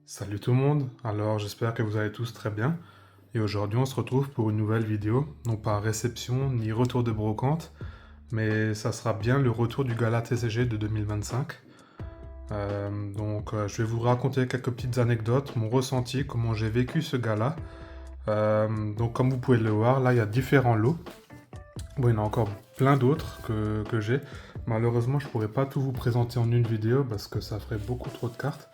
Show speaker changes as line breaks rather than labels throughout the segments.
Salut tout le monde, alors j'espère que vous allez tous très bien. Et aujourd'hui on se retrouve pour une nouvelle vidéo, non pas réception ni retour de brocante, mais ça sera bien le retour du gala TCG de 2025. Je vais vous raconter quelques petites anecdotes, mon ressenti, comment j'ai vécu ce gala. Comme vous pouvez le voir, là il y a différents lots. Bon, il y en a encore plein d'autres que j'ai. Malheureusement je pourrais pas tout vous présenter en une vidéo parce que ça ferait beaucoup trop de cartes.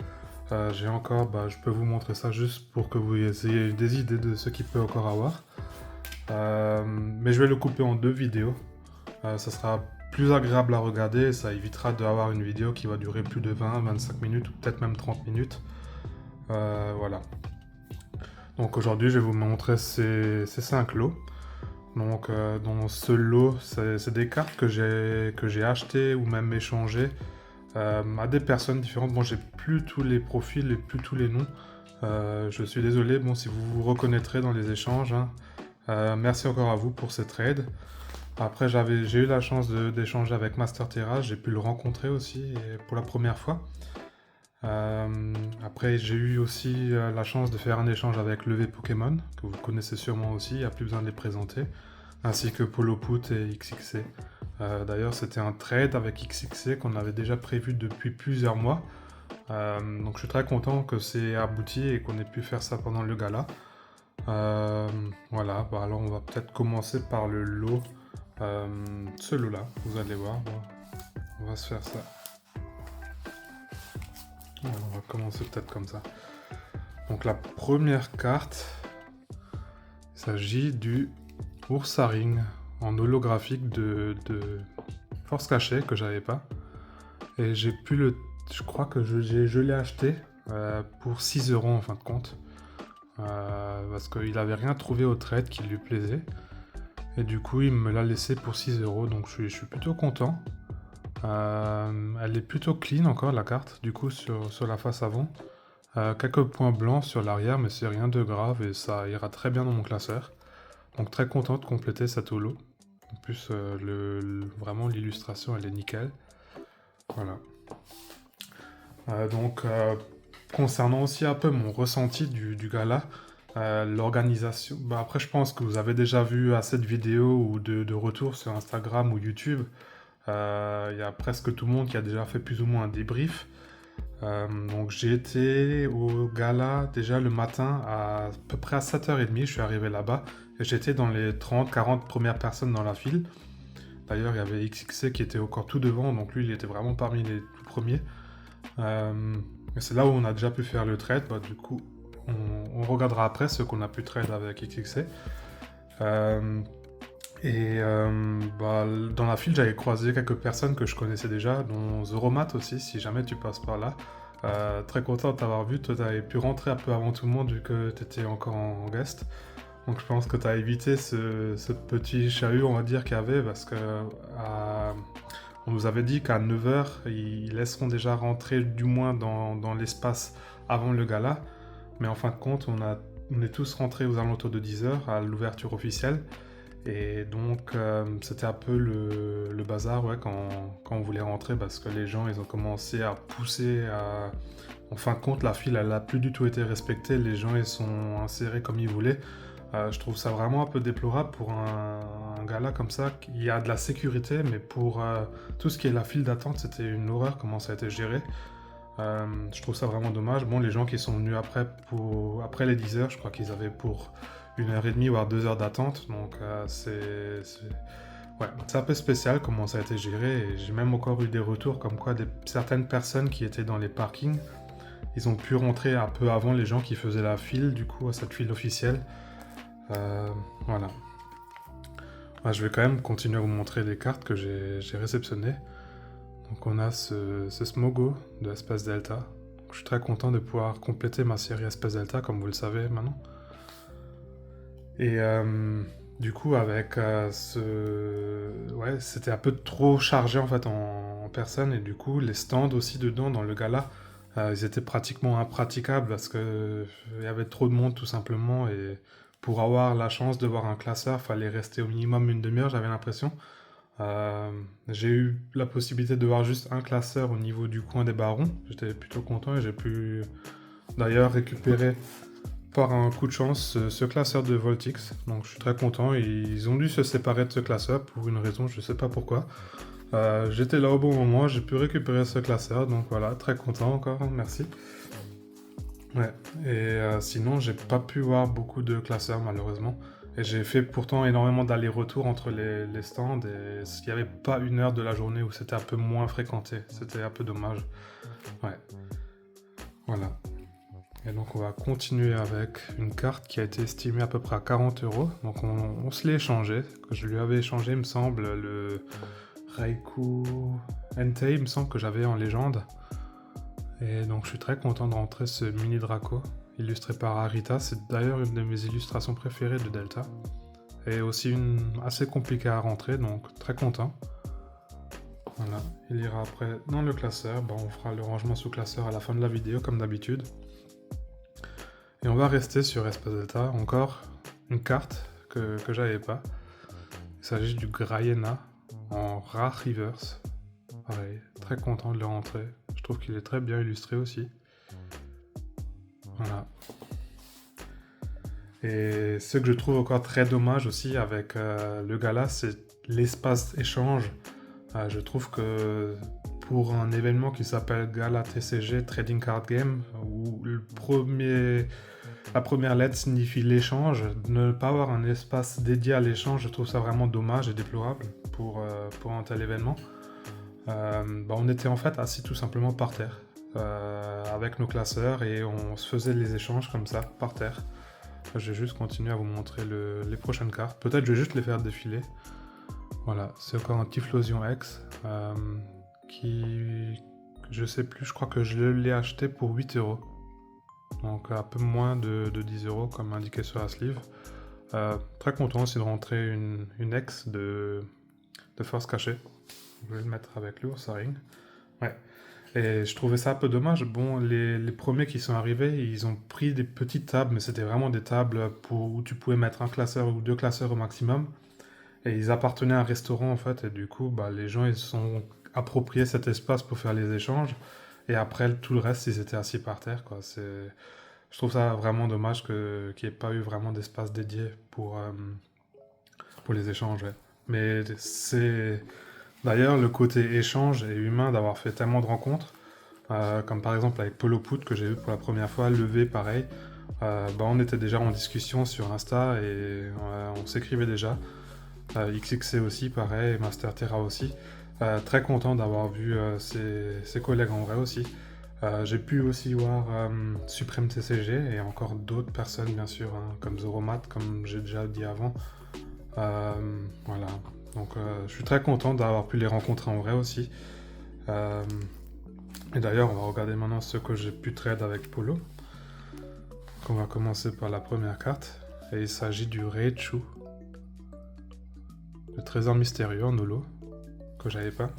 J'ai encore, je peux vous montrer ça juste pour que vous ayez des idées de ce qu'il peut encore avoir. Mais je vais le couper en deux vidéos. Ça sera plus agréable à regarder et ça évitera d'avoir une vidéo qui va durer plus de 20, 25 minutes ou peut-être même 30 minutes. Voilà. Donc aujourd'hui, je vais vous montrer ces 5 lots. Dans ce lot, c'est des cartes que j'ai achetées ou même échangées à des personnes différentes. Bon, j'ai plus tous les profils et plus tous les noms. Je suis désolé, bon, si vous vous reconnaîtrez dans les échanges, hein. Merci encore à vous pour ces trades. Après, j'ai eu la chance d'échanger avec Master Terra, j'ai pu le rencontrer aussi et pour la première fois. Après, j'ai eu aussi la chance de faire un échange avec Levé Pokémon, que vous connaissez sûrement aussi, il n'y a plus besoin de les présenter, ainsi que Poloput et XXC. D'ailleurs, c'était un trade avec XXC qu'on avait déjà prévu depuis plusieurs mois. Donc je suis très content que c'est abouti et qu'on ait pu faire ça pendant le gala. Voilà, alors on va peut-être commencer par le lot. Ce lot-là, vous allez voir. Bon, on va se faire ça. Voilà, on va commencer peut-être comme ça. Donc la première carte, il s'agit du Ursaring en holographique de Force Cachée que j'avais pas. Et j'ai pu le... Je crois que je l'ai acheté pour 6 € en fin de compte. Parce qu'il avait rien trouvé au trade qui lui plaisait. Et du coup, il me l'a laissé pour 6 €. Donc je suis plutôt content. Elle est plutôt clean encore la carte, du coup, sur la face avant. Quelques points blancs sur l'arrière, mais c'est rien de grave et ça ira très bien dans mon classeur. Donc très content de compléter cette holo. En plus, vraiment l'illustration elle est nickel. Voilà. Concernant aussi un peu mon ressenti du gala, l'organisation. Après, je pense que vous avez déjà vu assez de vidéos ou de retours sur Instagram ou YouTube. Il y a presque tout le monde qui a déjà fait plus ou moins un débrief. Donc j'ai été au gala déjà le matin à peu près à 7h30, je suis arrivé là-bas et j'étais dans les 30-40 premières personnes dans la file. D'ailleurs il y avait XXC qui était encore tout devant, donc lui il était vraiment parmi les tout premiers. Et c'est là où on a déjà pu faire le trade, du coup on regardera après ce qu'on a pu trade avec XXC. Dans la file, j'avais croisé quelques personnes que je connaissais déjà, dont Zoromat aussi, si jamais tu passes par là. Très content de t'avoir vu. Toi, t'avais pu rentrer un peu avant tout le monde vu que t'étais encore en guest. Donc je pense que t'as évité ce petit chahut, on va dire, qu'il y avait, parce que on nous avait dit qu'à 9h, ils laisseront déjà rentrer du moins dans l'espace avant le gala. Mais en fin de compte, on est tous rentrés aux alentours de 10h à l'ouverture officielle. Et donc, c'était un peu le bazar quand on voulait rentrer parce que les gens, ils ont commencé à pousser. En fin de compte, la file, elle n'a plus du tout été respectée. Les gens, ils sont insérés comme ils voulaient. Je trouve ça vraiment un peu déplorable pour un gala comme ça. Il y a de la sécurité, mais pour tout ce qui est la file d'attente, c'était une horreur comment ça a été géré. Je trouve ça vraiment dommage. Bon, les gens qui sont venus après les 10 heures, je crois qu'ils avaient pour 1h30 voire 2 heures d'attente. Donc ouais, c'est un peu spécial comment ça a été géré. Et j'ai même encore eu des retours comme quoi certaines personnes qui étaient dans les parkings, ils ont pu rentrer un peu avant les gens qui faisaient la file, du coup, à cette file officielle. Voilà. Je vais quand même continuer à vous montrer les cartes que j'ai réceptionnées. Donc on a ce Smogo de Espace Delta. Je suis très content de pouvoir compléter ma série Espace Delta, comme vous le savez maintenant. Et du coup, avec ouais, c'était un peu trop chargé en fait en personne. Et du coup, les stands aussi dedans, dans le gala, ils étaient pratiquement impraticables parce que il y avait trop de monde tout simplement. Et pour avoir la chance de voir un classeur, fallait rester au minimum une demi-heure, j'avais l'impression. J'ai eu la possibilité de voir juste un classeur au niveau du coin des barons. J'étais plutôt content et j'ai pu d'ailleurs récupéré par un coup de chance ce classeur de Voltix, donc je suis très content. Ils ont dû se séparer de ce classeur pour une raison, je sais pas pourquoi. J'étais là au bon moment, j'ai pu récupérer ce classeur, donc voilà, très content encore, merci. Ouais, et sinon j'ai pas pu voir beaucoup de classeurs malheureusement. Et j'ai fait pourtant énormément d'allers-retours entre les stands et il n'y avait pas une heure de la journée où c'était un peu moins fréquenté. C'était un peu dommage. Ouais, voilà. Et donc on va continuer avec une carte qui a été estimée à peu près à 40 euros. Donc on se l'est échangé. Je lui avais échangé, il me semble, le Raikou Entei, il me semble que j'avais en légende. Et donc je suis très content de rentrer ce mini Draco, illustré par Arita. C'est d'ailleurs une de mes illustrations préférées de Delta. Et aussi une assez compliquée à rentrer, donc très content. Voilà, il ira après dans le classeur. Bon, on fera le rangement sous classeur à la fin de la vidéo, comme d'habitude. Et on va rester sur Espace Delta. Encore une carte que j'avais pas. Il s'agit du Graiena en rare reverse. Pareil, très content de le rentrer. Je trouve qu'il est très bien illustré aussi. Voilà. Et ce que je trouve encore très dommage aussi avec le gala, c'est l'espace échange. Je trouve que pour un événement qui s'appelle Gala TCG Trading Card Game, où la première lettre signifie l'échange, ne pas avoir un espace dédié à l'échange, je trouve ça vraiment dommage et déplorable pour un tel événement. On était en fait assis tout simplement par terre avec nos classeurs et on se faisait les échanges comme ça, par terre. Je vais juste continuer à vous montrer les prochaines cartes. Peut-être je vais juste les faire défiler. Voilà, c'est encore un Typhlosion X qui, je sais plus, je crois que je l'ai acheté pour 8 euros. Donc un peu moins de 10 euros comme indiqué sur la sleeve. Très content aussi de rentrer une X de force cachée. Je vais le mettre avec l'Ursaring. Ouais. Et je trouvais ça un peu dommage. Bon, les premiers qui sont arrivés, ils ont pris des petites tables, mais c'était vraiment des tables où tu pouvais mettre un classeur ou deux classeurs au maximum. Et ils appartenaient à un restaurant en fait, et du coup, les gens ils se sont appropriés cet espace pour faire les échanges. Et après, tout le reste, ils étaient assis par terre, quoi. Je trouve ça vraiment dommage qu'il n'y ait pas eu vraiment d'espace dédié pour les échanges. Ouais. Mais c'est d'ailleurs le côté échange et humain d'avoir fait tellement de rencontres, comme par exemple avec Polo Pout que j'ai vu pour la première fois, Levé pareil. On était déjà en discussion sur Insta et on s'écrivait déjà. XXC aussi pareil, Master Terra aussi. Très content d'avoir vu ses collègues en vrai aussi. J'ai pu aussi voir Supreme TCG et encore d'autres personnes bien sûr, hein, comme Zoromat, comme j'ai déjà dit avant. Voilà, donc je suis très content d'avoir pu les rencontrer en vrai aussi. Et d'ailleurs, on va regarder maintenant ce que j'ai pu trade avec Polo. Donc, on va commencer par la première carte. Et il s'agit du Reichu. Le trésor mystérieux en holo. Que j'avais pas.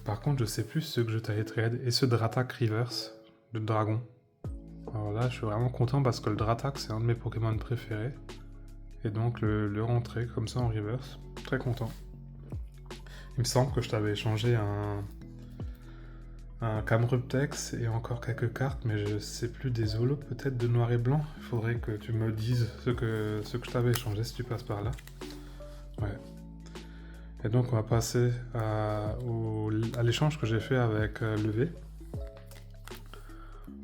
Par contre, je sais plus ce que je t'avais trade. Et ce Dratak Reverse. Le dragon. Alors là, je suis vraiment content parce que le Dratak, c'est un de mes Pokémon préférés. Et donc le rentrer comme ça en reverse, très content. Il me semble que je t'avais échangé un Camruptex et encore quelques cartes, mais je sais plus, des holos peut-être de noir et blanc. Il faudrait que tu me dises ce que je t'avais échangé si tu passes par là. Ouais. Et donc on va passer à l'échange que j'ai fait avec Levé.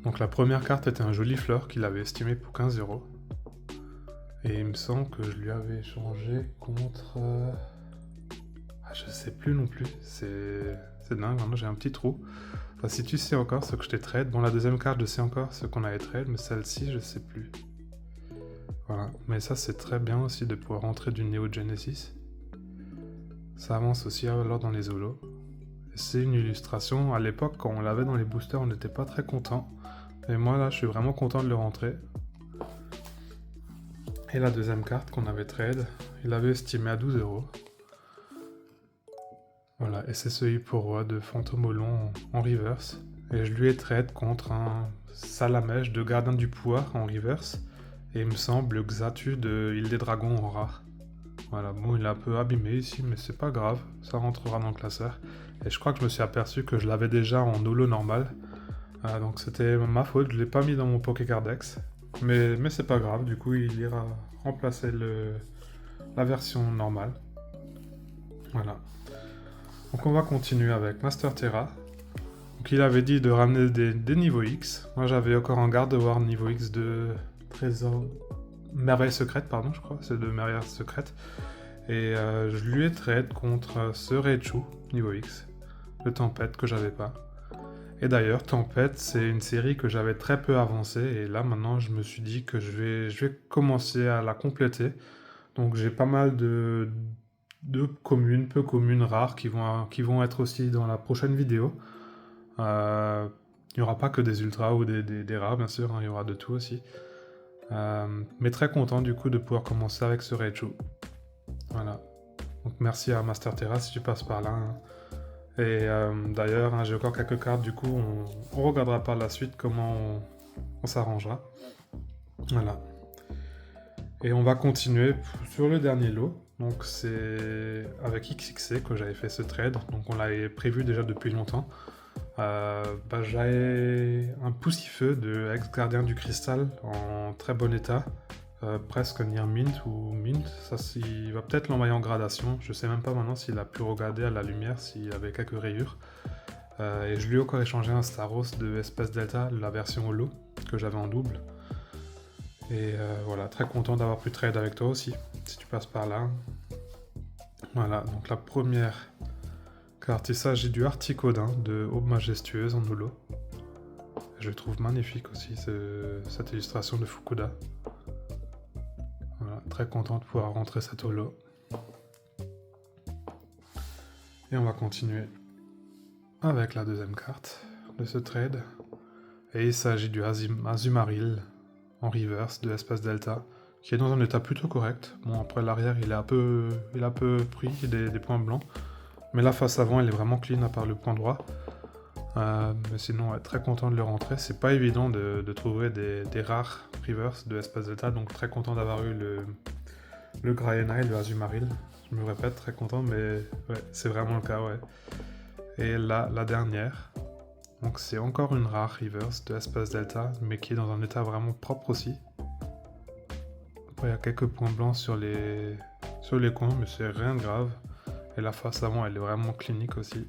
Donc la première carte était un joli fleur qu'il avait estimé pour 15 euros. Et il me semble que je lui avais échangé contre... je sais plus non plus. C'est dingue, maintenant j'ai un petit trou. Enfin, si tu sais encore ce que je t'ai trade. Bon, la deuxième carte, je sais encore ce qu'on avait trade, mais celle-ci, je sais plus. Voilà. Mais ça, c'est très bien aussi de pouvoir rentrer du Neo Genesis. Ça avance aussi alors dans les holos. C'est une illustration. À l'époque, quand on l'avait dans les boosters, on n'était pas très content. Et moi, là, je suis vraiment content de le rentrer. Et la deuxième carte qu'on avait trade, il avait estimé à 12 euros. Voilà, et c'est ce Hipporoa de Fantomolon en reverse. Et je lui ai trade contre un Salamèche de Gardien du Pouvoir en reverse. Et il me semble Xatu de Île des Dragons en rare. Voilà, bon, il est un peu abîmé ici, mais c'est pas grave, ça rentrera dans le classeur. Et je crois que je me suis aperçu que je l'avais déjà en holo normal. Donc c'était ma faute, je ne l'ai pas mis dans mon Pokécardex. Mais c'est pas grave, du coup il ira remplacer la version normale. Voilà. Donc on va continuer avec Master Terra. Donc il avait dit de ramener des niveaux X. Moi j'avais encore en Gardevoir niveau X de Trésor... Merveille secrète, pardon, je crois. C'est de Merveille secrète. Et je lui ai trade contre ce Raichu, niveau X. Le Tempête que j'avais pas. Et d'ailleurs, Tempête, c'est une série que j'avais très peu avancée. Et là, maintenant, je me suis dit que je vais commencer à la compléter. Donc j'ai pas mal de communes, peu communes, rares, qui vont être aussi dans la prochaine vidéo. Il n'y aura pas que des ultras ou des rares, bien sûr, hein, il y aura de tout aussi. Mais très content du coup de pouvoir commencer avec ce Raichu. Voilà. Donc merci à Master Terra si tu passes par là. Hein. Et d'ailleurs, hein, j'ai encore quelques cartes, du coup on regardera par la suite comment on s'arrangera. Voilà. Et on va continuer sur le dernier lot. Donc c'est avec XXC que j'avais fait ce trade. Donc on l'avait prévu déjà depuis longtemps. J'avais un Poussifeu de ex-gardien du cristal en très bon état. Presque near mint ou mint. Ça, il va peut-être l'envoyer en gradation. Je sais même pas maintenant s'il a pu regarder à la lumière, s'il avait quelques rayures. Et je lui ai encore échangé un Staros de Espèce Delta, la version holo, que j'avais en double. Et voilà, très content d'avoir pu trade avec toi aussi, si tu passes par là. Voilà, donc la première carte, il s'agit du Articodin de Aube Majestueuse en holo. Je le trouve magnifique aussi, cette illustration de Fukuda. Voilà, très content de pouvoir rentrer cette holo. Et on va continuer avec la deuxième carte de ce trade. Et il s'agit du Azumarill en reverse de Espace Delta, qui est dans un état plutôt correct. Bon, après l'arrière, il a un peu pris des points blancs. Mais la face avant, elle est vraiment clean à part le point droit. Mais sinon, ouais, très content de le rentrer. C'est pas évident de trouver des rares reverse de Espace Delta, donc très content d'avoir eu le Graenai, le Azumarill. Je me répète, très content, mais ouais, c'est vraiment le cas, ouais. Et là, la dernière. Donc c'est encore une rare reverse de Espace Delta, mais qui est dans un état vraiment propre aussi. Après, il y a quelques points blancs sur les coins, mais c'est rien de grave. Et la face avant, elle est vraiment clinique aussi.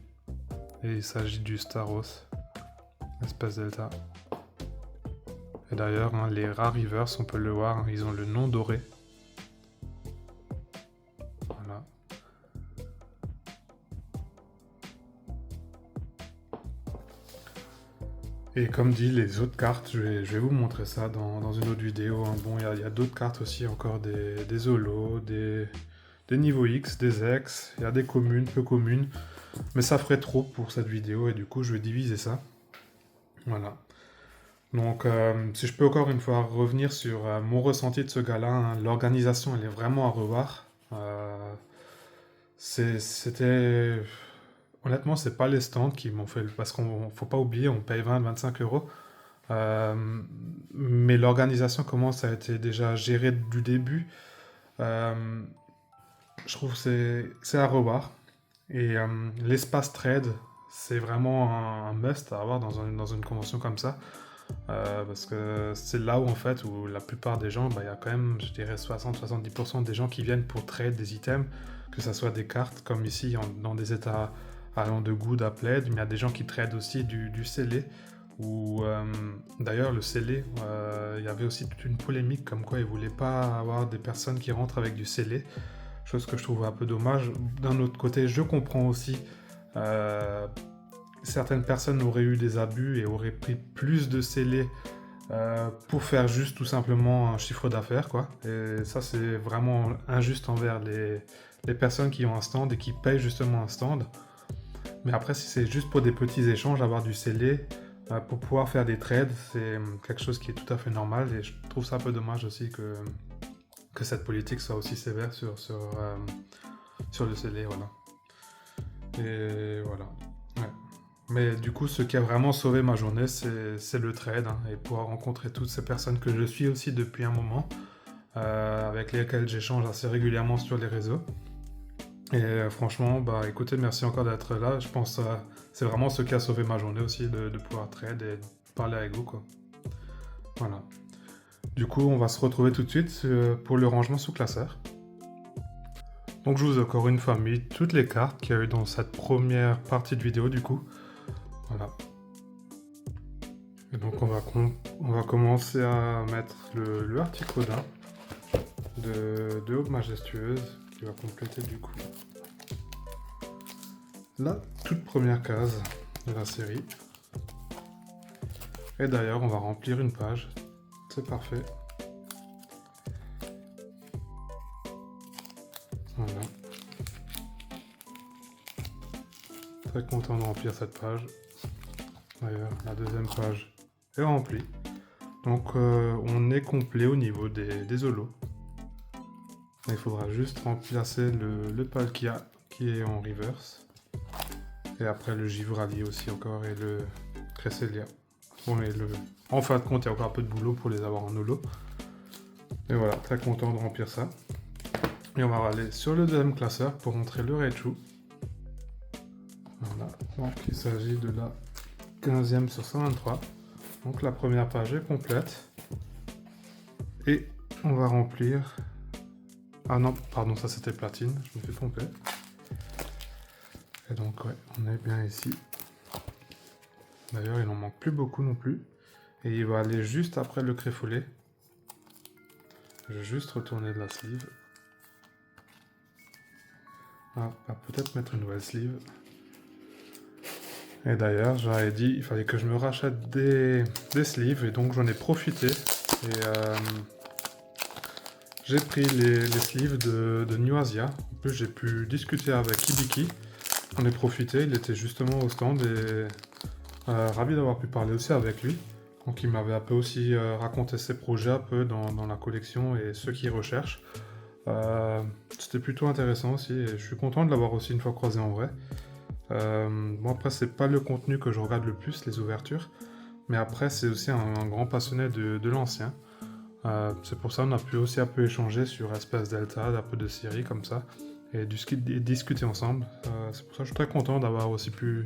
Et il s'agit du Staros, Espace Delta. Et d'ailleurs, hein, les rares reverse, on peut le voir, hein, ils ont le nom doré. Voilà. Et comme dit, les autres cartes, je vais vous montrer ça dans une autre vidéo. Hein. Bon, il y a d'autres cartes aussi, encore des holos, des niveaux X, des ex, il y a des communes, peu communes. Mais ça ferait trop pour cette vidéo et du coup, je vais diviser ça. Voilà. Donc, si je peux encore une fois revenir sur mon ressenti de ce gars-là, hein, l'organisation, elle est vraiment à revoir. C'était... Honnêtement, c'est pas les stands qui m'ont fait... Parce qu'on faut pas oublier, on paye 20-25 euros. Mais l'organisation, comment ça a été déjà géré du début, je trouve que c'est à revoir. Et l'espace trade, c'est vraiment un must à avoir dans une convention comme ça. Parce que c'est là où en fait où la plupart des gens, il y a quand même, je dirais 60-70% des gens qui viennent pour trade des items, que ce soit des cartes comme ici dans des états allant de good à plaid, mais il y a des gens qui tradent aussi du scellé. Ou d'ailleurs le scellé, il y avait aussi toute une polémique comme quoi ils voulaient pas avoir des personnes qui rentrent avec du scellé, chose que je trouve un peu dommage. D'un autre côté, je comprends aussi. Certaines personnes auraient eu des abus et auraient pris plus de scellés pour faire juste tout simplement un chiffre d'affaires, quoi. Et ça, c'est vraiment injuste envers les personnes qui ont un stand et qui payent justement un stand. Mais après, si c'est juste pour des petits échanges, avoir du scellé pour pouvoir faire des trades, c'est quelque chose qui est tout à fait normal. Et je trouve ça un peu dommage aussi que cette politique soit aussi sévère sur le scellé, voilà. Et voilà. Ouais. Mais du coup, ce qui a vraiment sauvé ma journée, c'est le trade, hein, et pouvoir rencontrer toutes ces personnes que je suis aussi depuis un moment, avec lesquelles j'échange assez régulièrement sur les réseaux. Et franchement, écoutez, merci encore d'être là. Je pense que c'est vraiment ce qui a sauvé ma journée aussi, de pouvoir trade et parler avec vous, quoi. Voilà. Du coup, on va se retrouver tout de suite pour le rangement sous classeur. Donc je vous ai encore une fois mis toutes les cartes qu'il y a eu dans cette première partie de vidéo du coup. Voilà. Et donc on va commencer à mettre le Articodin de Aube Majestueuse qui va compléter du coup la toute première case de la série. Et d'ailleurs on va remplir une page, c'est parfait. Voilà. Très content de remplir cette page. D'ailleurs, la deuxième page est remplie. Donc on est complet au niveau des holos. Il faudra juste remplacer le Palkia qui est en reverse. Et après le Givrali aussi encore et le Cresselia. Bon, en fin de compte, il y a encore un peu de boulot pour les avoir en holo. Et voilà, très content de remplir ça. Et on va aller sur le deuxième classeur pour montrer le Raichu. Voilà, donc il s'agit de la 15e sur 123. Donc la première page est complète. Et on va remplir... Ah non, pardon, ça c'était platine, je me fais tromper. Et donc ouais, on est bien ici. D'ailleurs, il n'en manque plus beaucoup non plus. Et il va aller juste après le Créfollet. Je vais juste retourner de la sleeve. Ah, on va peut-être mettre une nouvelle sleeve. Et d'ailleurs, j'avais dit il fallait que je me rachète des sleeves. Et donc j'en ai profité. Et j'ai pris les sleeves de New Asia. En plus, j'ai pu discuter avec Hibiki. J'en ai profité, il était justement au stand et ravi d'avoir pu parler aussi avec lui. Donc il m'avait un peu aussi raconté ses projets un peu dans la collection et ceux qu'il recherche. C'était plutôt intéressant aussi et je suis content de l'avoir aussi une fois croisé en vrai. Bon après c'est pas le contenu que je regarde le plus, les ouvertures, mais après c'est aussi un grand passionné de l'ancien. C'est pour ça qu'on a pu aussi un peu échanger sur Espace Delta, un peu de séries comme ça, et discuter ensemble. C'est pour ça que je suis très content d'avoir aussi pu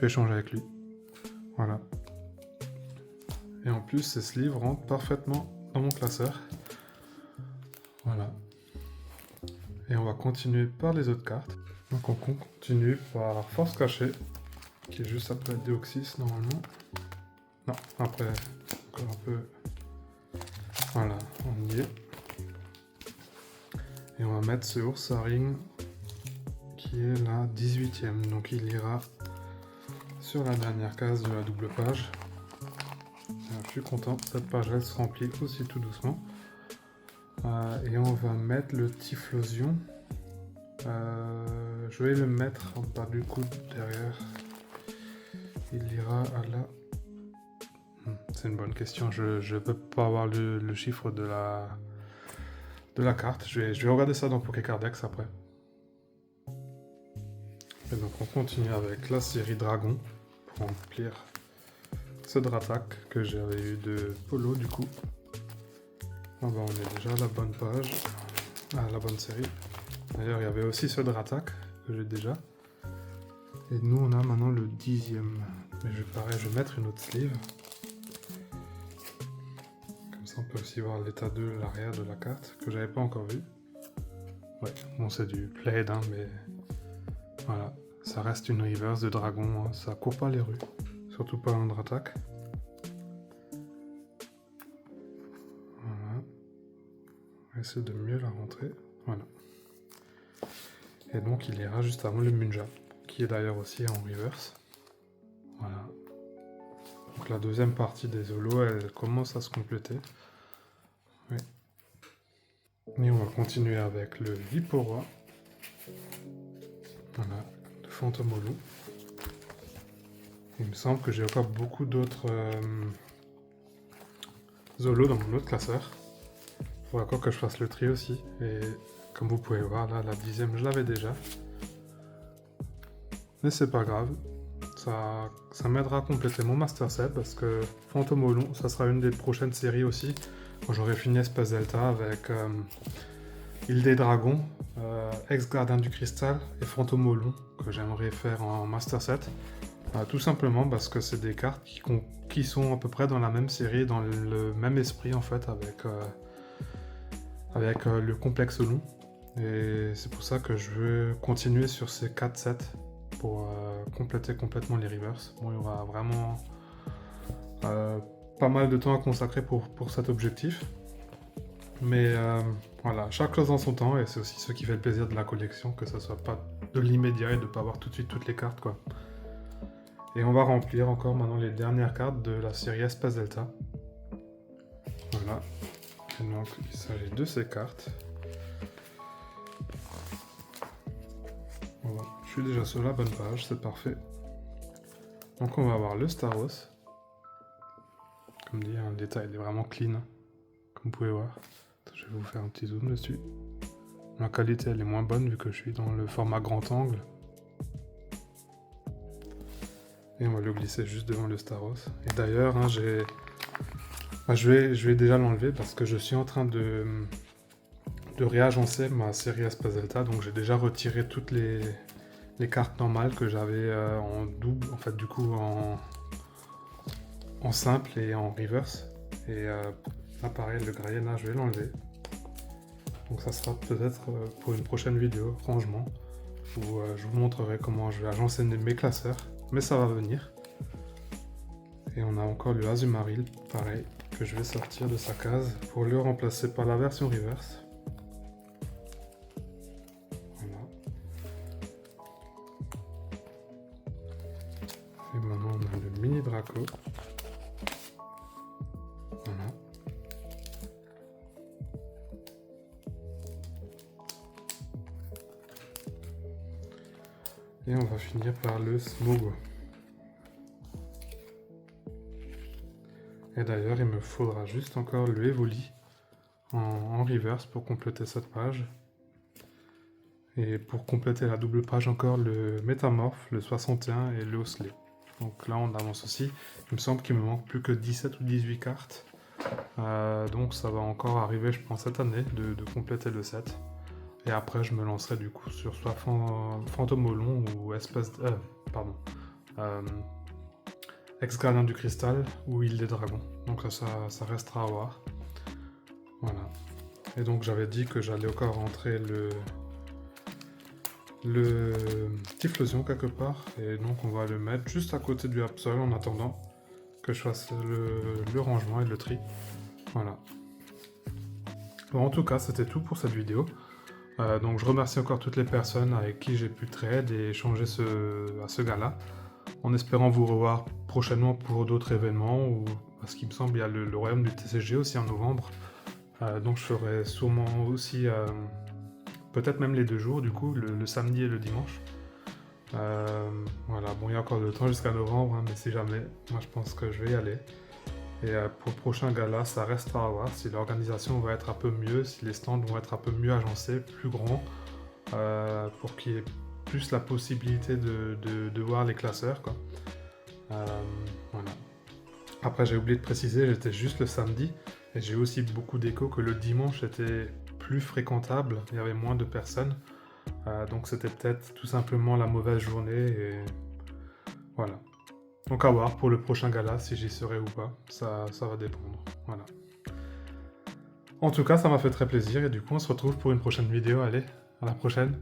échanger avec lui. Voilà. Et en plus, ces sleeves rentrent parfaitement dans mon classeur. Voilà. Et on va continuer par les autres cartes. Donc on continue par Force Cachée, qui est juste après Deoxys normalement. Non, après, encore un peu... Voilà, on y est. Et on va mettre ce Ursaring qui est la 18e. Donc il ira sur la dernière case de la double page. Alors, je suis content, cette page elle se remplit aussi tout doucement. Et on va mettre le Typhlosion. Je vais le mettre en bas du coude derrière. Il ira à la... C'est une bonne question, je peux pas avoir le chiffre de la carte. Je vais regarder ça dans Pokécardex après. Et donc on continue avec la série Dragon pour remplir ce Dratak que j'avais eu de Polo du coup. Ah bah, on est déjà à la bonne page, à la bonne série. D'ailleurs il y avait aussi ce Dratak que j'ai déjà. Et nous on a maintenant le 10e. Mais je vais mettre une autre sleeve. Comme ça on peut aussi voir l'état de l'arrière de la carte que j'avais pas encore vu. Ouais, bon c'est du plaid hein, mais voilà. Ça reste une reverse de dragon, hein. Ça court pas les rues. Surtout pas un Dratak. Voilà. On va essayer de mieux la rentrer. Voilà. Et donc il ira juste avant le Munja, qui est d'ailleurs aussi en reverse. Voilà. Donc la deuxième partie des holos, elle commence à se compléter. Oui. Et on va continuer avec le Vipora. Voilà. Fantomolo. Il me semble que j'ai encore beaucoup d'autres Zolo dans mon autre classeur. Il faudra encore que je fasse le tri aussi. Et comme vous pouvez voir, là, la 10e, je l'avais déjà. Mais c'est pas grave. Ça m'aidera à compléter mon Master Set parce que Fantomolon, ça sera une des prochaines séries aussi. Quand j'aurai fini Espace Delta avec Île des Dragons, Ex-Gardien du Cristal et Fantomolon que j'aimerais faire en Master Set. Tout simplement parce que c'est des cartes qui sont à peu près dans la même série, dans le même esprit en fait, avec le complexe long. Et c'est pour ça que je veux continuer sur ces 4 sets pour compléter complètement les reverse. Bon, il y aura vraiment pas mal de temps à consacrer pour cet objectif. Mais voilà, chaque chose en son temps, et c'est aussi ce qui fait le plaisir de la collection, que ça soit pas de l'immédiat et de pas avoir tout de suite toutes les cartes, quoi. Et on va remplir encore maintenant les dernières cartes de la série Espace Delta. Voilà. Et donc il s'agit de ces cartes. Voilà. Je suis déjà sur la bonne page, c'est parfait. Donc on va avoir le Staros. Comme dit, le détail il est vraiment clean, comme vous pouvez voir. Je vais vous faire un petit zoom dessus. La qualité elle est moins bonne vu que je suis dans le format grand angle. Et on va le glisser juste devant le Staros. Et d'ailleurs, hein, je vais déjà l'enlever parce que je suis en train de réagencer ma série Espace Delta. Donc j'ai déjà retiré toutes les cartes normales que j'avais en double, en fait du coup en simple et en reverse. Et là pareil, le graillé là je vais l'enlever. Donc ça sera peut-être pour une prochaine vidéo, rangement, où je vous montrerai comment je vais agencer mes classeurs. Mais ça va venir. Et on a encore le Azumarill, pareil, que je vais sortir de sa case pour le remplacer par la version reverse. Voilà. Et maintenant on a le mini Draco. Voilà. Et on va finir par le Smough. Et d'ailleurs, il me faudra juste encore le Evoli en reverse pour compléter cette page. Et pour compléter la double page, encore le Métamorphe, le 61 et le Osley. Donc là, on avance aussi. Il me semble qu'il me manque plus que 17 ou 18 cartes. Donc ça va encore arriver, je pense, cette année, de compléter le set. Et après, je me lancerai du coup sur soit Fantôme au long ou Espèce... pardon. Ex-Gardien du Cristal ou Île des Dragons. Donc ça restera à voir. Voilà. Et donc j'avais dit que j'allais encore rentrer le Typhlosion quelque part. Et donc on va le mettre juste à côté du Absol en attendant que je fasse le rangement et le tri. Voilà. Bon, en tout cas, c'était tout pour cette vidéo. Donc je remercie encore toutes les personnes avec qui j'ai pu trade et échanger à ce gars-là. En espérant vous revoir prochainement pour d'autres événements, ou parce qu'il me semble qu'il y a le royaume du TCG aussi en novembre. Donc je ferai sûrement aussi, peut-être même les 2 jours du coup, le samedi et le dimanche. Voilà, bon il y a encore le temps jusqu'à novembre, hein, mais si jamais, moi je pense que je vais y aller. Et pour le prochain gala, ça restera à voir si l'organisation va être un peu mieux, si les stands vont être un peu mieux agencés, plus grands, pour qu'il y ait plus la possibilité de voir les classeurs, quoi. Voilà. Après, j'ai oublié de préciser, j'étais juste le samedi, et j'ai aussi beaucoup d'échos que le dimanche était plus fréquentable, il y avait moins de personnes, donc c'était peut-être tout simplement la mauvaise journée, et voilà. Donc à voir pour le prochain gala, si j'y serai ou pas, ça va dépendre, voilà. En tout cas, ça m'a fait très plaisir, et du coup, on se retrouve pour une prochaine vidéo, allez, à la prochaine.